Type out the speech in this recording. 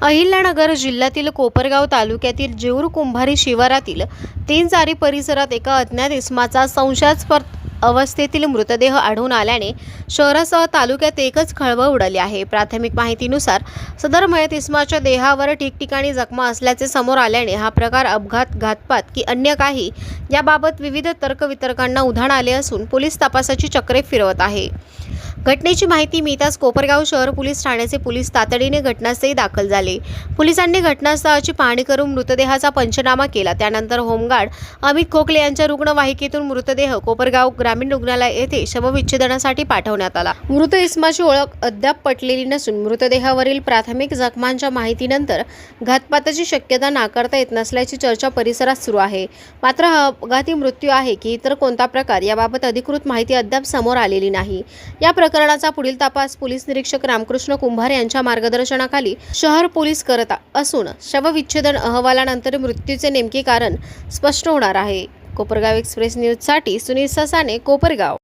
अहिल्यानगर जिल्ह्यातील कोपरगाव तालुक्यातील जेऊर कुंभारी शिवारातील 3 चारी परिसरात एका अज्ञात इसमाचा संशयास्पद अवस्थेतील मृतदेह आढळून आल्याने शहरासह तालुक्यात एकच खळबळ उडाली आहे। प्राथमिक माहितीनुसार सदर मयत इसमाच्या देहावर ठिकठिकाणी जखमा असल्याचे समोर आल्याने हा प्रकार अपघात, घातपात की अन्य काही याबाबत विविध तर्कवितर्कांना उधाण आले असून पोलीस तपासाची चक्रे फिरवत आहे। घटनेची माहिती मिळताच कोपरगाव शहर पोलीस ठाण्याचे पोलीस तातडीने घटनास्थळी दाखल झाले। पोलिसांनी घटनास्थळाची पाहणी करून मृतदेहाचा पंचनामा केला। त्यानंतर होमगार्ड अमित खोकले यांच्या रुग्णवाहिकेतून मृतदेह कोपरगाव ग्रामीण रुग्णालय येथे शवविच्छेदनासाठी पाठवण्यात आला। मृत इसमाची ओळख अद्याप पटलेली नसून मृतदेहावरील प्राथमिक जखमांच्या माहितीनंतर घातपाताची शक्यता नाकारता येत नसल्याची चर्चा परिसरात सुरू आहे। मात्र हा अपघाती मृत्यू आहे की इतर कोणता प्रकार याबाबत अधिकृत माहिती अद्याप समोर आलेली नाही। या प्रकरणाचा पुढील तपास पोलीस निरीक्षक रामकृष्ण कुंभार यांच्या मार्गदर्शनाखाली शहर पोलीस करत असून शवविच्छेदन अहवालानंतर मृत्यूचे नेमके कारण स्पष्ट होणार आहे। कोपरगाव एक्सप्रेस न्यूजसाठी सुनील ससाने, कोपरगाव।